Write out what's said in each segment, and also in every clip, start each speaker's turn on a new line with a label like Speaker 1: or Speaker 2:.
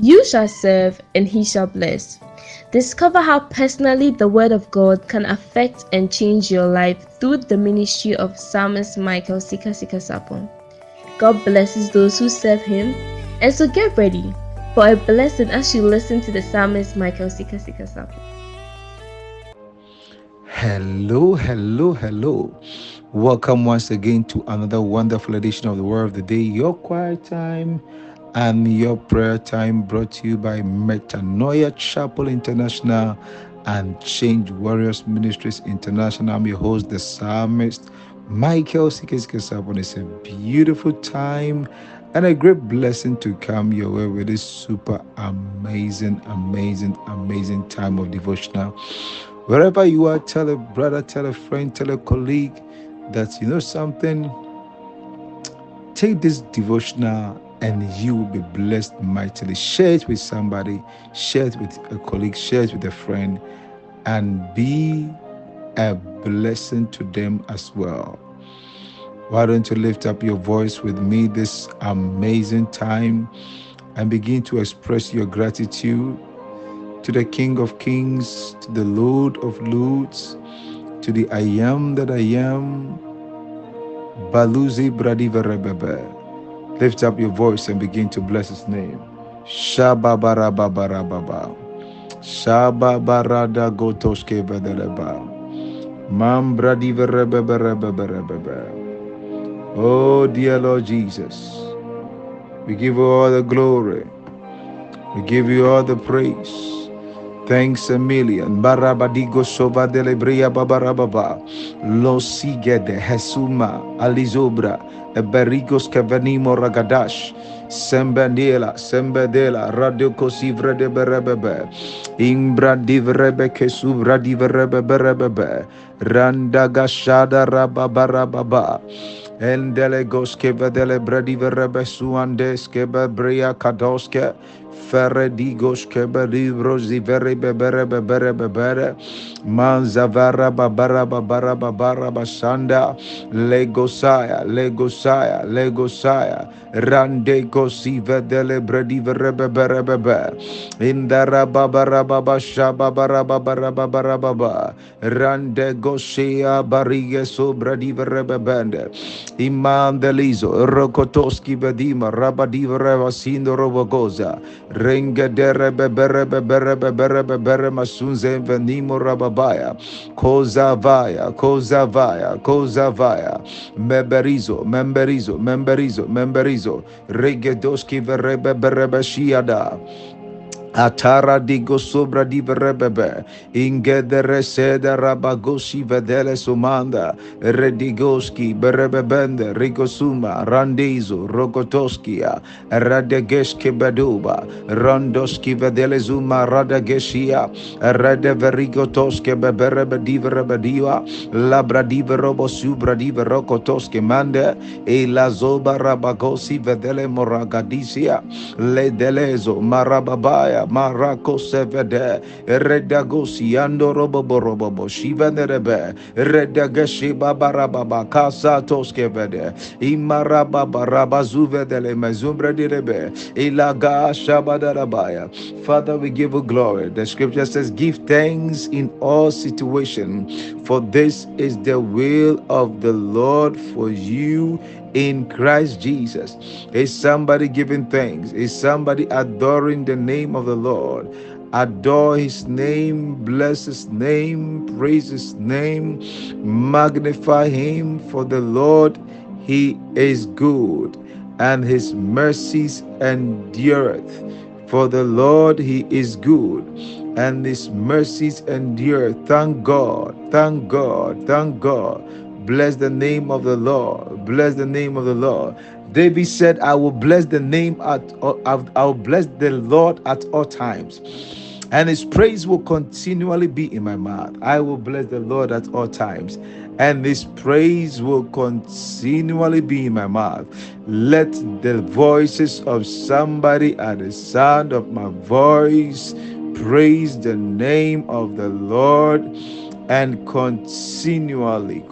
Speaker 1: You shall serve, and he shall bless. Discover how personally the Word of God can affect and change your life through the ministry of Psalmist Michael Sika Sika Sapon. God blesses those who serve him, and so get ready for a blessing as you listen to the Psalmist Michael Sika Sika Sapon.
Speaker 2: Hello. Welcome once again to another wonderful edition of the Word of the Day, your quiet time and your prayer time, brought to you by Metanoia Chapel International and Change Warriors Ministries International. I'm your host, the psalmist Michael Sikesabon. It's a beautiful time and a great blessing to come your way with this super amazing time of devotional. Wherever you are, tell a brother, tell a friend, tell a colleague that you know something. Take this devotional and you will be blessed mightily. Share it with somebody, share it with a colleague, share it with a friend, and be a blessing to them as well. Why don't you lift up your voice with me this amazing time and begin to express your gratitude to the King of Kings, to the Lord of Lords, to the I am that I am, Baluzi Bradiva Rebebe. Lift up your voice and begin to bless his name. Shababarababarababa. Shababarada gotoske vedeleba. Mam Bradiva Rebebe Rebebe Rebebe. Oh dear Lord Jesus, we give you all the glory. We give you all the praise. Thanks a million. Barabadigo sova delebria babarababa. Lo sigede hesuma alizobra. Eberigos kevenimo ragadash. Sembedela radio cosivre de berebebe. Imbra divrebe kesuvra diverebebe. Randaga shada rababarababa. Endele goskeva dele bradiverebe suandes keba brea kadoske. Ferredigos kebelibros di bere manzavara babara basanda legosaya rande kosiva dele bredi bere indara babara baba rande gosia barige sobra di bende imandelizo rokotoski vedima rabadiva vasindo robogoza Renga dere bere masunze venimo rababaya kozavaya memberizo regedoski verebe shiada Atara digo sobra di verebebe, ingedere seda rabagoshi vedele sumanda, redigoski berebebende, rigosuma, randizo, rogotoskia, radegeske beduba, rondoski vedele zuma, radageshia, redeverigotoske beberebe diverebediva, labra diverobo subra diverokotoske mande, e la zoba rabagosi vedele moragadisia, le delezo, marababaya, Marako sevede redagosi ando robo shivenerebe redagashi babarababa kasatos kevede imarababa rabazuvedele mezumbre direbe ilaga shabadarabaya. Father, we give you glory. The scripture says, give thanks in all situations, for this is the will of the Lord for you in Christ Jesus. Is somebody giving thanks? Is somebody adoring the name of the Lord? Adore his name, bless his name, praise his name, magnify him, for the Lord, he is good, and his mercies endureth. For the Lord, he is good, and his mercies endure. Thank God. Bless the name of the Lord. Bless the name of the Lord. David said, I will bless the Lord at all times, and his praise will continually be in my mouth. I will bless the Lord at all times, and his praise will continually be in my mouth. Let the voices of somebody at the sound of my voice praise the name of the Lord, and continually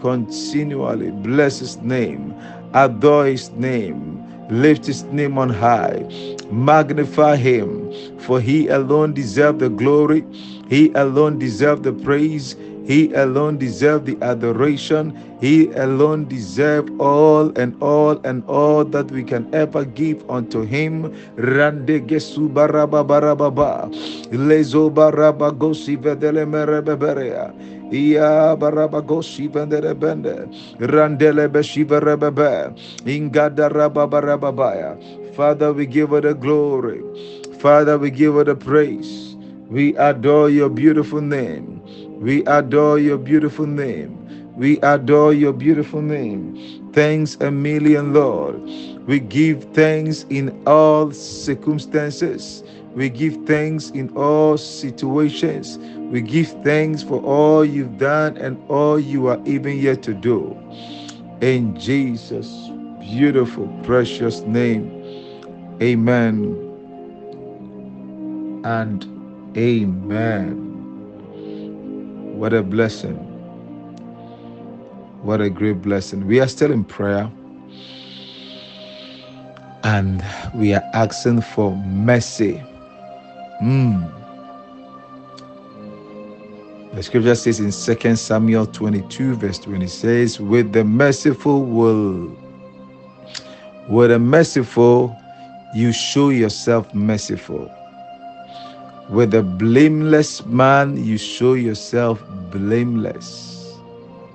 Speaker 2: bless his name, adore his name, lift his name on high. Magnify him, for he alone deserves the glory. He alone deserves the praise. He alone deserves the adoration. He alone deserves all and all and all that we can ever give unto him. Rande gesu baraba barababa. Lezo baraba gosi vedele merebeberea. Iya baraba gosi vendere bende. Randele beshiva rebebe. Ingada rababarababaya. Father, we give her the glory. Father, we give her the praise. We adore your beautiful name. We adore your beautiful name. We adore your beautiful name. Thanks a million, Lord. We give thanks in all circumstances. We give thanks in all situations. We give thanks for all you've done and all you are even yet to do. In Jesus' beautiful, precious name. Amen and amen. What a blessing. What a great blessing. We are still in prayer and we are asking for mercy. The scripture says in 2 Samuel 22 verse 20 says, with the merciful you show yourself merciful. With a blameless man, you show yourself blameless.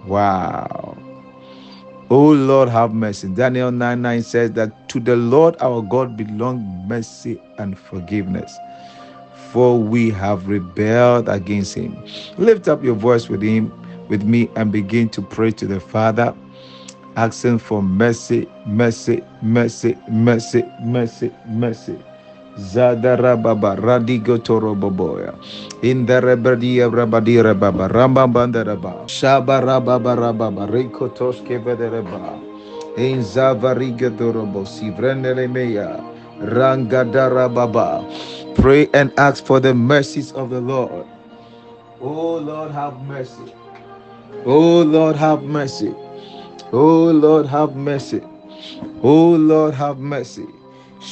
Speaker 2: Wow. Oh Lord, have mercy. Daniel 9:9 says that to the Lord our God belong mercy and forgiveness, for we have rebelled against him. Lift up your voice with me, and begin to pray to the Father, asking for mercy, mercy, mercy, mercy, mercy, mercy. Zadara baba radigo toro boboya in the rebadia rabadira baba ramba bandaraba shabara baba rababa riko toske vedereba in zavariga dorobo sivrendele meya rangadara baba. Pray and ask for the mercies of the Lord. Oh Lord, have mercy. Oh Lord, have mercy. Oh Lord, have mercy. Oh Lord, have mercy. The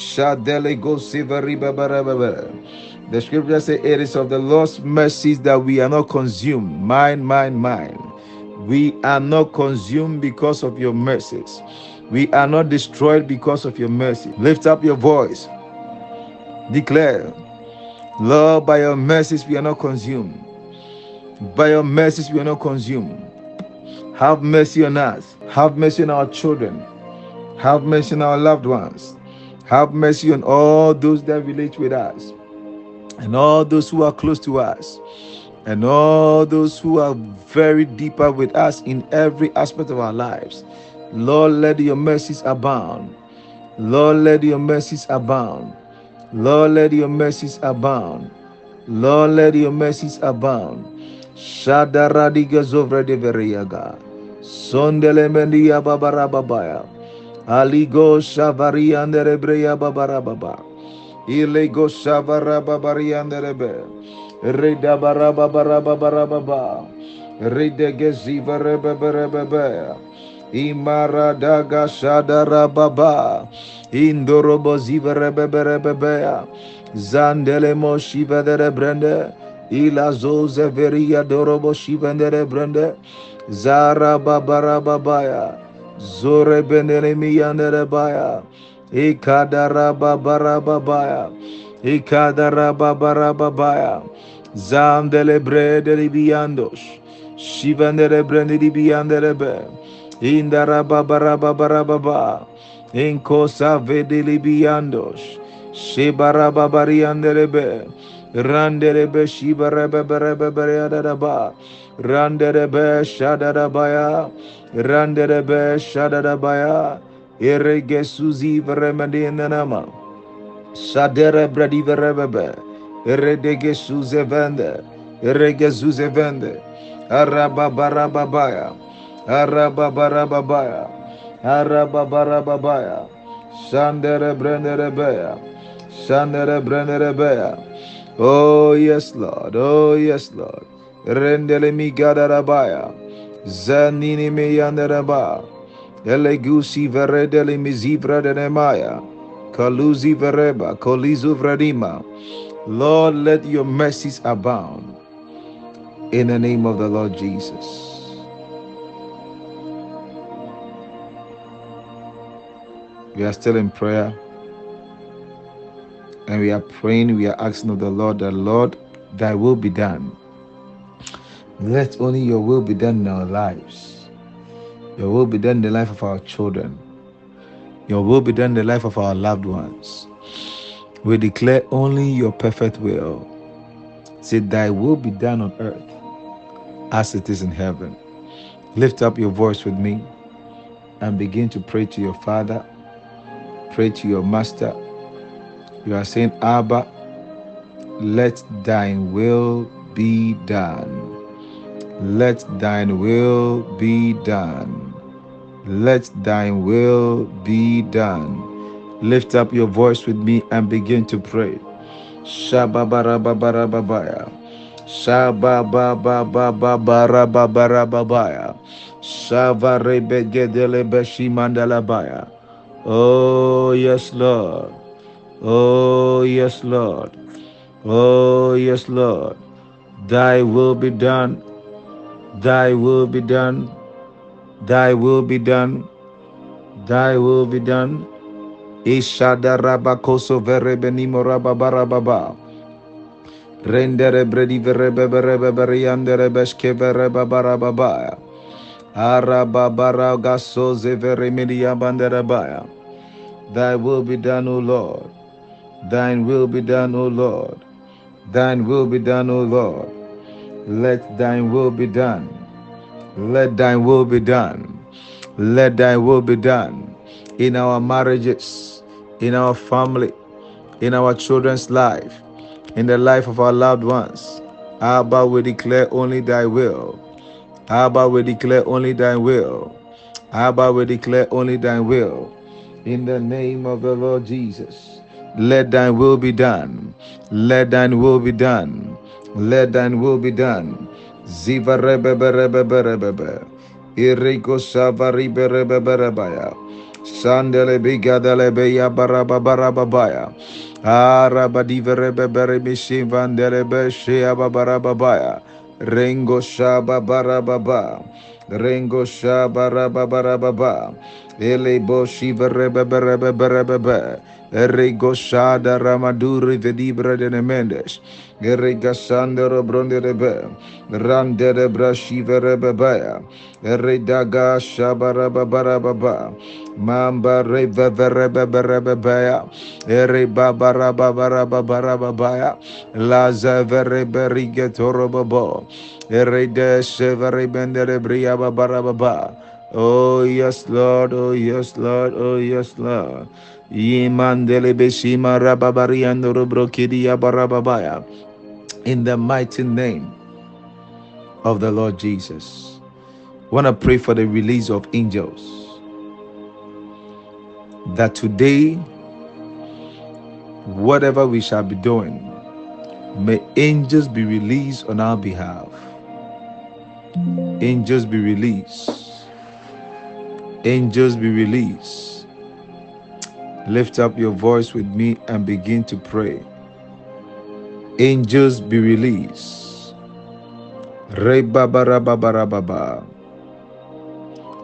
Speaker 2: scripture says, it is of the Lord's mercies that we are not consumed. Mine. We are not consumed because of your mercies. We are not destroyed because of your mercy. Lift up your voice. Declare, Lord, by your mercies we are not consumed. By your mercies we are not consumed. Have mercy on us. Have mercy on our children. Have mercy on our loved ones. Have mercy on all those that relate with us, and all those who are close to us, and all those who are very deeper with us in every aspect of our lives. Lord, let your mercies abound. Lord, let your mercies abound. Lord, let your mercies abound. Lord, let your mercies abound. Shadaradiga zovra de veriaga. Sondele mendia babarababaya. Aligo shavari andere breya babarababa. Ilego shavara babari andere be. Reda barababarababa. Rede geziva rebebe. Imara daga shadara baba. Indorobo ziva rebebe. Zandele mo shiva de brende. Ila zoze veria dorobo shiva de brende. Zara babara babaya. Zore benele miyandere baya. Ikadara babara babaya. Ikadara babara babaya. Zandele brede libiandos. Shivandere brende libiandere be. Indara babara babara baba. Inkosa vede libiandos. Shibara babari andere be. Randere be shibara babara babara adaba. Randere be shadara baya. Randere be shadara baya. Erege suzi vremedi nama. Shadere bredi vrebe. Eredege suze vende. Erege suze vende. Arababarababaya. Arababarababaya. Arababarababaya. Shandere brendere beya. Shandere brendere beya. Oh yes, Lord. Oh yes, Lord. Rendele mi gadarabaya. Zanini me yandaraba. Elegusi veredele mi zivra de nemaya. Kaluzi vereba, kolizu vradima. Lord, let your mercies abound in the name of the Lord Jesus. We are still in prayer and we are praying. We are asking of the Lord that, Lord, thy will be done. Let only your will be done in our lives. Your will be done in the life of our children. Your will be done in the life of our loved ones. We declare only your perfect will. Say, thy will be done on earth as it is in heaven. Lift up your voice with me and begin to pray to your Father. Pray to your Master. You are saying, Abba, let thine will be done. Let thine will be done. Let thine will be done. Lift up your voice with me and begin to pray. Shababarababaya. Shababababarababaya. Shavarebegedelebeshi. Oh, yes, Lord. Oh, yes, Lord. Oh, yes, Lord. Thy will be done. Thy will be done. Thy will be done. Thy will be done. Ishada rabakoso verebenimo rababarababa. Rendere bredi verebeberebeberiandere beshke verebabarababaya. Arababara gaso zeveremedia banderabaya. Thy will be done, O Lord. Thine will be done, O Lord. Thine will be done, O Lord. Let thine will be done. Let thine will be done. Let thy will be done in our marriages, in our family, in our children's life, in the life of our loved ones. Abba, we declare only thy will. Abba, we declare only thy will. Abba, we declare only thy will. In the name of the Lord Jesus, let thine will be done. Let thine will be done. Let thine will be done. Ziva rebe. Iriko savari berebeberebaya. Sandele bigadele beya barababarababaya. Arabadiva rebebere mishivandele beshia babarababaya. Rengo shaba barababa. Rengo shaba rababarababa. Ele boshiva rebebere. Erego shada ramaduri vedibra de nemendes. Erega sandero bronde rebe. Rande de brashiva rebebaya. Eredaga shabarababarababa. Mamba reveverebebaya. Erebabarababarababaya. Laza vereberigetorobabo. Erede severebendere briababarababa. Oh yes, Lord, oh yes, Lord, oh yes, Lord. Yimandele beshima rababariando robrokidia barababaya. In the mighty name of the Lord Jesus. I want to pray for the release of angels. That today, whatever we shall be doing, may angels be released on our behalf. Angels be released. Angels be released. Lift up your voice with me and begin to pray. Angels be released. Re-ba-ba-ra-ba-ba-ra-ba-ba.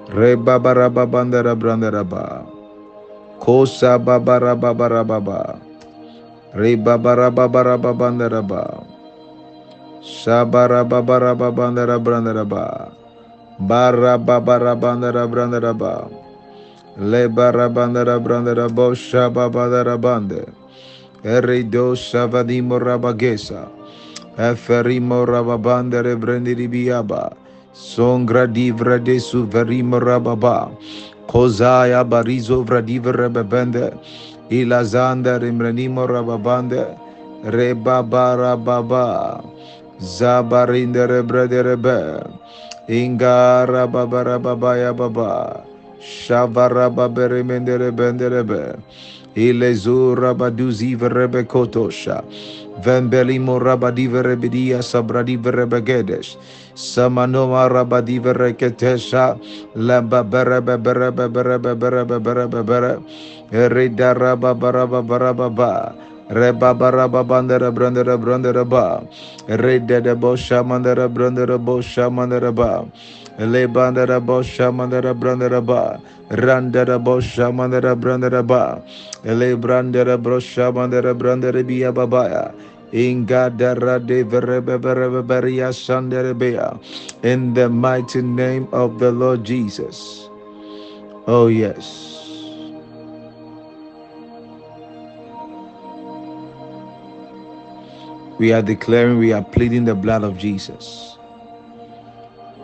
Speaker 2: Re-ba-ba-ra-ba-ba-ra-ba-ra-ba. Kosa-ba-ba-ra-ba-ba-ra-ba-ba. Re-ba-ba-ra-ba-ba-ra-ba-ba-ra-ba. Shabara-ba-ba-ra-ba-ba-ra-ba-ra-ba. Bara-ba-ba-ra-ba-ra-ba-ra-ba. Le-ba-ra-ba-ra-ba-ra-ba. Shabba-ba-ra-ba-ra. Erido Savadimo Rabagesa. Eferimo Rababandere Brendiribiaba. Songra divra de suverimo Rababa. Kozaya Barizo Vradiva Rebebende. Ilazanda Rimrenimo Rababande. Rebabara Baba. Zabarindere Brederebe. Ingara Babara Babaya Baba. Shavara Babere Mendere Benderebe. Ilezu rabaduzi verebekotosha. Vembelimo rabadive rebedia sabradive rebegedes. Samanoma rabadive reketesha. Lamba berebe berebe berebe berebe berebe berebe. Erida rababaraba barababa. Reba baraba bandera brandera brandera ba. Rede de bosha mandera brandera bosha mandera ba. Le bandera bosha mandera brandera ba. Randera bosha mandera brandera ba. Le brandera brosha mandera brandera biya babaya. Inga dara de verebe berebe beria sandere bea. In the mighty name of the Lord Jesus. Oh yes. We are declaring, we are pleading the blood of Jesus.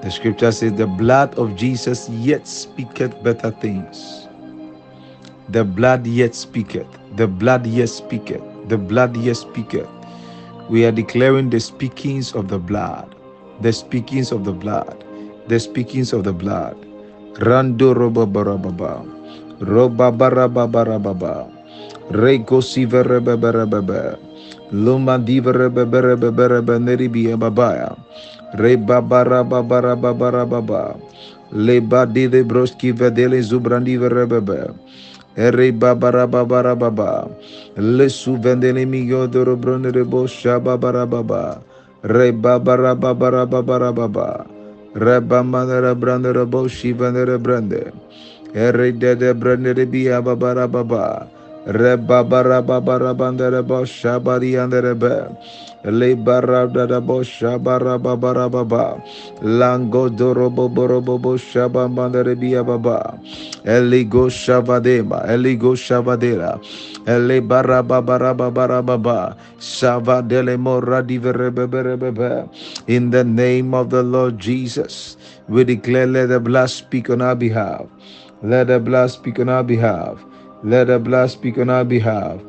Speaker 2: The scripture says, the blood of Jesus yet speaketh better things. The blood yet speaketh. The blood yet speaketh. The blood yet speaketh. We are declaring the speakings of the blood. The speakings of the blood. The speakings of the blood. Rando roba barababa. Roba barababarababa. Reko siverebeberebebe. Luma diverebeberebebe neribia babaya. Reba barababarababarababa. Leba dile broski vedele zubrandi verebebe. Ere babara babara baba. Le suvendele migo doro bronere bo shaba barababa. Re babara babara babara baba. Re bamandere brandere bo shivendere brande. Ere dede brandere biya babara baba. Re babara babara bandere bo shabari andere be. Le barada da bo shabara babara baba. Lango doro boboro bobo shaba bandere biya baba. Eligo Shavadema, Eligo Shavadela, Ele Baraba Baraba Barababa, Shavadele Moradiverebebe. In the name of the Lord Jesus, we declare, let the blood speak on our behalf. Let the blood speak on our behalf. Let the blood speak on our behalf.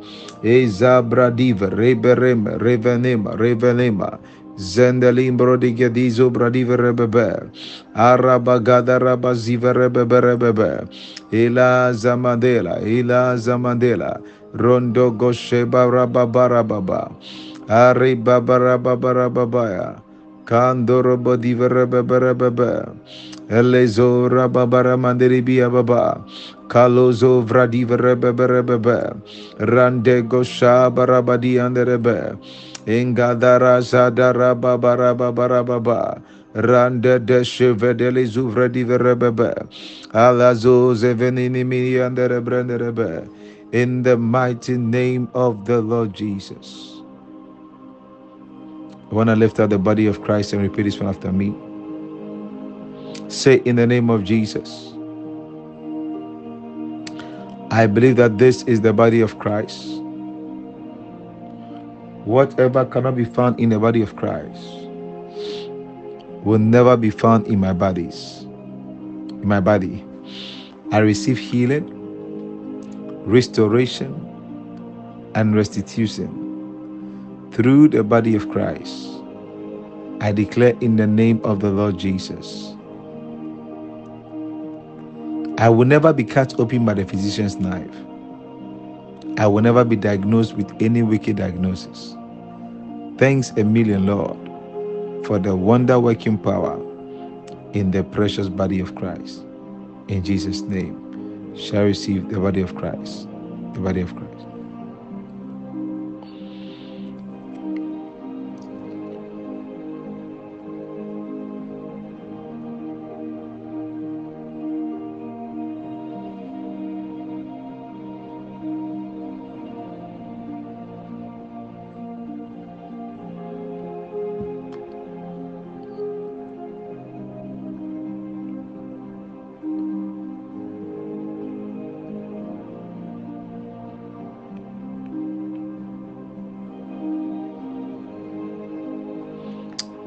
Speaker 2: Ezabradiva, Reberema, Revenema, Revenema. Zendelimbro di Gedizo Bradiva Rebebe, Arabagada Rabaziva Rebebe Rebebe, Ila Zamandela, Rondo Gosheba Rababarababa, Ari Babarababarababaya, Kandoro Bodiva Rebebe Rebebe, Elezo Rababara Manderibia Baba, Kalozo Vradiva Rebebe Rebebe, Rande Gosha Barabadi Anderebe, Ingadara Zadara Babara Babarababa, Rande de Chevedele Zuvredi Verebebe, Alazo Zevenini Mini Andere Brenderebe, in the mighty name of the Lord Jesus. I want to lift up the body of Christ and repeat this one after me. Say, in the name of Jesus, I believe that this is the body of Christ. Whatever cannot be found in the body of Christ will never be found in my body. I receive healing, restoration, and restitution through the body of Christ. I declare in the name of the Lord Jesus, I will never be cut open by the physician's knife. I will never be diagnosed with any wicked diagnosis. Thanks a million, Lord, for the wonder-working power in the precious body of Christ. In Jesus' name, shall receive the body of Christ. The body of Christ.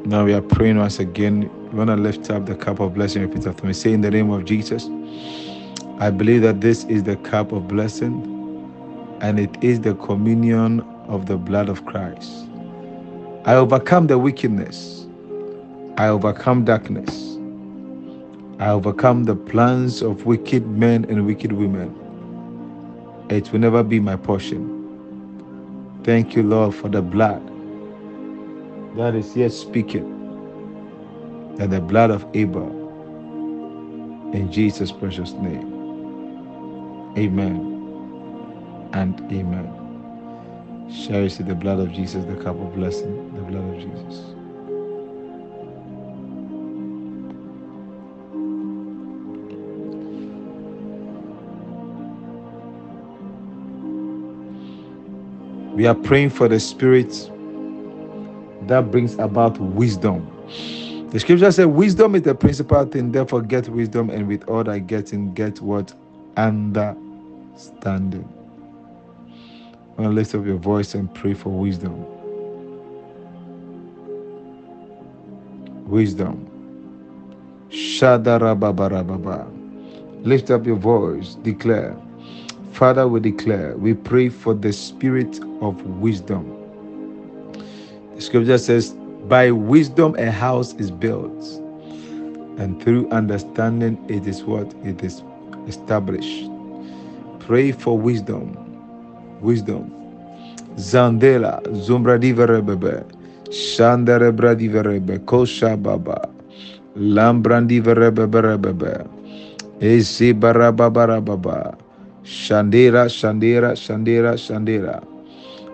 Speaker 2: Now we are praying once again. We want to lift up the cup of blessing. Repeat after me. Say, in the name of Jesus, I believe that this is the cup of blessing, and it is the communion of the blood of Christ. I overcome the wickedness. I overcome darkness. I overcome the plans of wicked men and wicked women. It will never be my portion. Thank you, Lord, for the blood that is yet speaking, and the blood of Abel. In Jesus' precious name. Amen and amen. Shall you see the blood of Jesus, the cup of blessing, the blood of Jesus. We are praying for the Spirit that brings about wisdom. The scripture says, wisdom is the principal thing, therefore get wisdom, and with all thy getting, get what? Understanding. I want to lift up your voice and pray for wisdom. Wisdom. Shadarababarababa. Lift up your voice, declare. Father, we declare, we pray for the spirit of wisdom. The scripture says, by wisdom a house is built, and through understanding it is what? It is established. Pray for wisdom. Wisdom. Zandela, Zumbradiverebebe, Shandarebradiverebe, Kosha Baba, Lambrandiverebebe, Esi Barababarababa, Shandera, Shandera, Shandera, Shandera,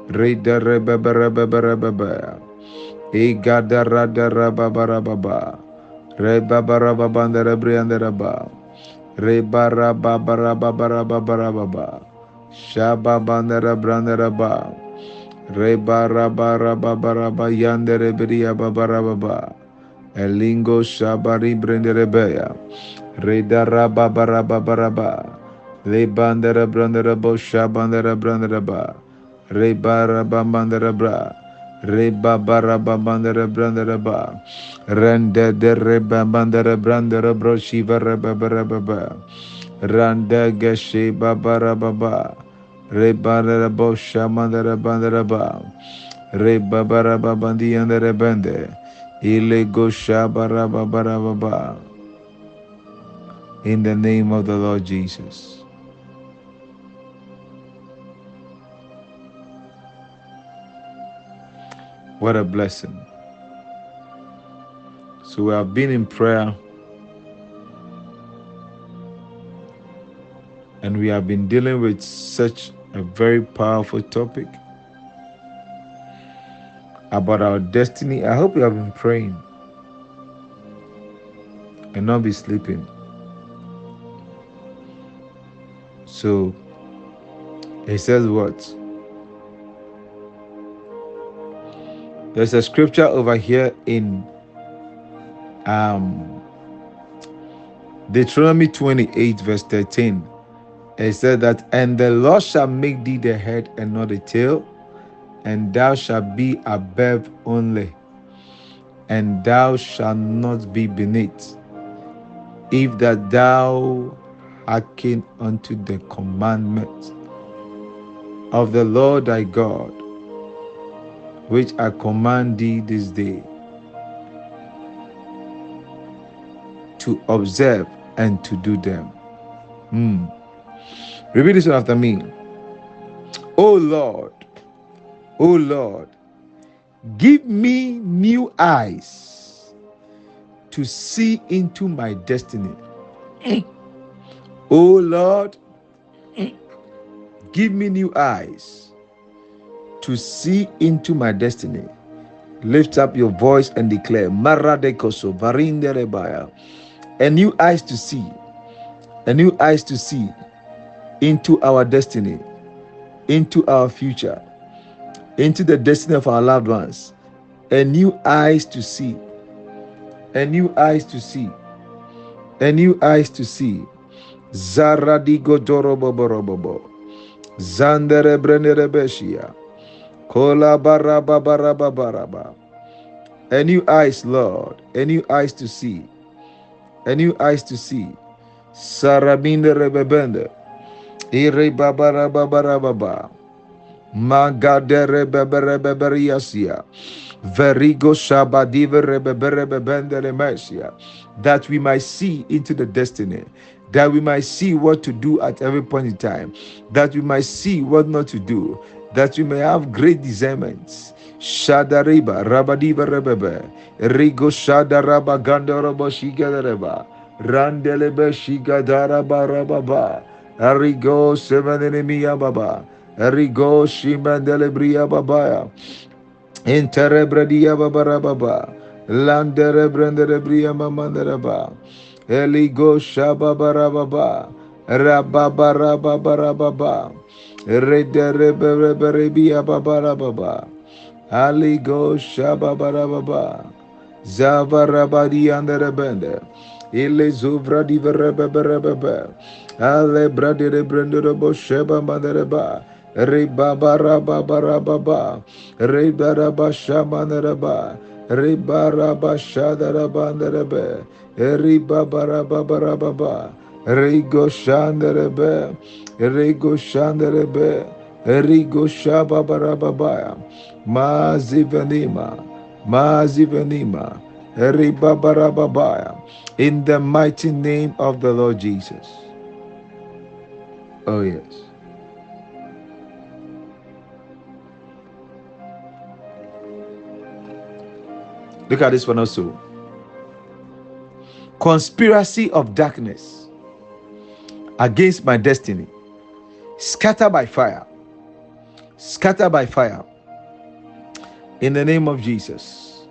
Speaker 2: Reda Rebeberebebe, Egada Rada Rababarababa, Rebabarababandarebriandaraba, Rebarababarabarabarababa, Shababandarabandaraba, Rebarabarabarabaraba yandereberia babarababa, Elingo Shabari Brenderebeya, Redarababarabarabaraba, Lebandarabandarabo Shabandarabandaraba, Rebarabambandarabra, Rebabarababandarabrandaraba, Rende de Rebabandarabrandara Shiva Rebabarababa, Randa Geshe Babarababa, Rebarabo Shamandarabandara, Rebabarababandi and the Rebende, Ilego Shabarababarababa. In the name of the Lord Jesus. What a blessing. So we have been in prayer, and we have been dealing with such a very powerful topic about our destiny. I hope you have been praying and not be sleeping. So it says what? There's a scripture over here in Deuteronomy 28 verse 13. It said that, and the Lord shall make thee the head and not the tail, and thou shalt be above only, and thou shalt not be beneath, if that thou hearken unto the commandment of the Lord thy God, which I command thee this day, to observe and to do them. Repeat this one after me. O Lord, give me new eyes to see into my destiny. O Lord, give me new eyes to see into my destiny. Lift up your voice and declare, Maradekoso, Varinderebaya, a new eyes to see, into our destiny, into our future, into the destiny of our loved ones. A new eyes to see, a new eyes to see, a new eyes to see. Zaradigo doroboborobobo, Zandere Brenerebeshia, Kola Barababarababaraba. A new eyes, Lord, a new eyes to see, a new eyes to see. Sarabinde rebebende, Ire babarababarababa, Magadere beberebeberiasia, Verigo Shabadive rebeberebebende lemesia, that we might see into the destiny, that we might see what to do at every point in time, that we might see what not to do, that we may have great discernment. Shadariba, Rabadiba Rebebe, Rigo Shadaraba Gandorobo Shigadareba, Randelebe Shigadaraba Rababa, Arigo Sevanemia Baba, Arigo Shimandelebria Babaya, Interebredia Babarababa, Landerebrenderebria Mamanderaba, Eligo Shababarababa, Rababarababa, Redereberebia Babarababa, Aligo Shababarababa, Zavarabadi Anderebende, Ile Zuvra Diverebebe, Ale Bradere Brenderebo Sheba Mandereba, Ribabarababarababa, Ribaraba Shamandereba, Ribaraba Shadarabanderebe, Ribabarababarababa, Rigo Shanderebe, Rigo Shanderebe, Rigo Shababarababa, Mazivenima, Mazivenima, Ribabarababa, in the mighty name of the Lord Jesus. Oh, yes. Look at this one also. Conspiracy of darkness against my destiny, scatter by fire. Scatter by fire. In the name of Jesus.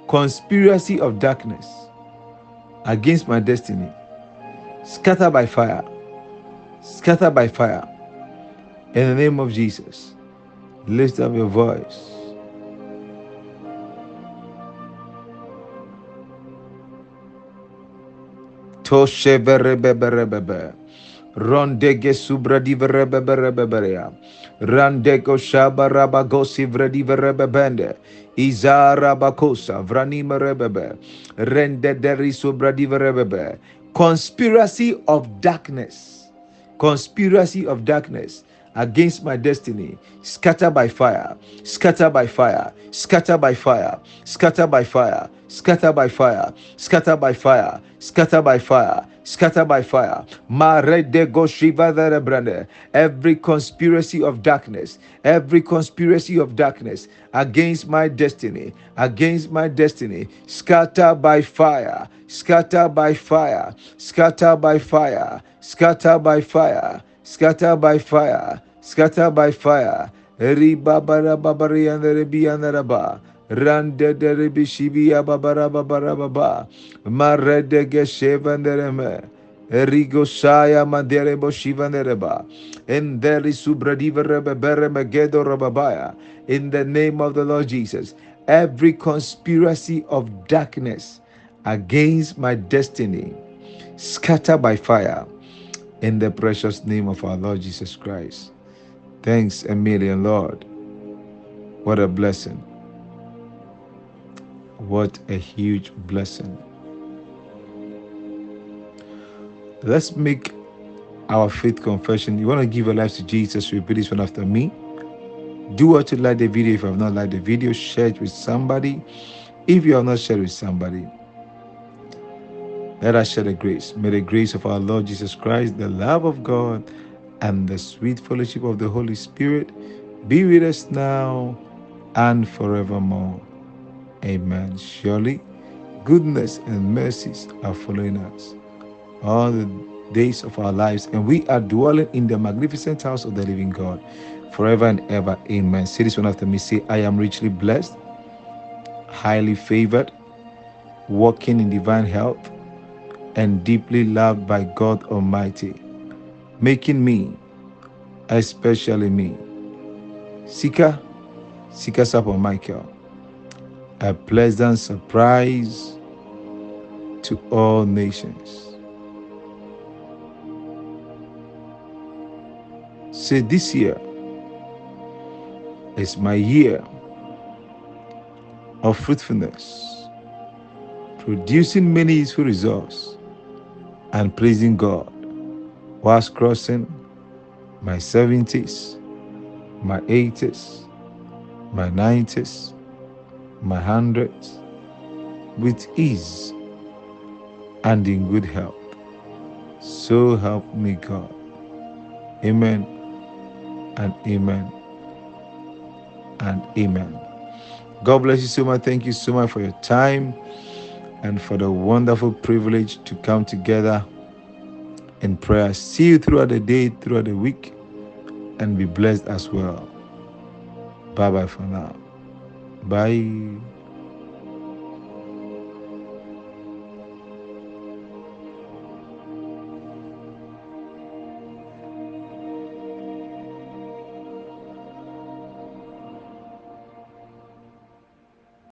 Speaker 2: Conspiracy of darkness against my destiny, scatter by fire. Scatter by fire. In the name of Jesus. Lift up your voice. Tosheverebeberebebe. Rondege subradiverebeberebeberea. Randego shabarabagosi vrediverebebende. Izarabakosa vranimerebebe. Rendederi subradiverebebe. Conspiracy of darkness. Conspiracy of darkness against my destiny, scatter by fire, scatter by fire, scatter by fire, scatter by fire, scatter by fire, scatter by fire, scatter by fire, scatter by fire. Every conspiracy of darkness, every conspiracy of darkness against my destiny, scatter by fire, scatter by fire, scatter by fire, scatter by fire, scatter by fire, scatter by fire. Ribabara babari and rebianaraba. Rande de rebishibia babara babara baba. Marede geshevandereme. Erigo shaya manderebo shivanereba. And there is subradiva rebebere megedo rababaya. In the name of the Lord Jesus, every conspiracy of darkness against my destiny, scatter by fire. In the precious name of our Lord Jesus Christ. Thanks a million, Lord. What a blessing. What a huge blessing. Let's make our faith confession. You want to give your life to Jesus? Repeat this one after me. Do what to like the video. If you have not liked the video, share it with somebody. If you have not shared with somebody, let us share the grace. May the grace of our Lord Jesus Christ, the love of God, and the sweet fellowship of the Holy Spirit be with us now and forevermore. Amen. Surely, goodness and mercies are following us all the days of our lives, and we are dwelling in the magnificent house of the living God forever and ever. Amen. Say this one after me. Say, I am richly blessed, highly favored, walking in divine health, and deeply loved by God Almighty, making me, especially me, Sika Sapo Michael, a pleasant surprise to all nations. Say, this year is my year of fruitfulness, producing many useful results and praising God whilst crossing my 70s, my 80s, my 90s, my 100s with ease and in good health. So help me God. Amen and amen and amen. God bless you so much. Thank you so much for your time and for the wonderful privilege to come together in prayer. See you throughout the day, throughout the week, and be blessed as well. Bye bye for now. Bye.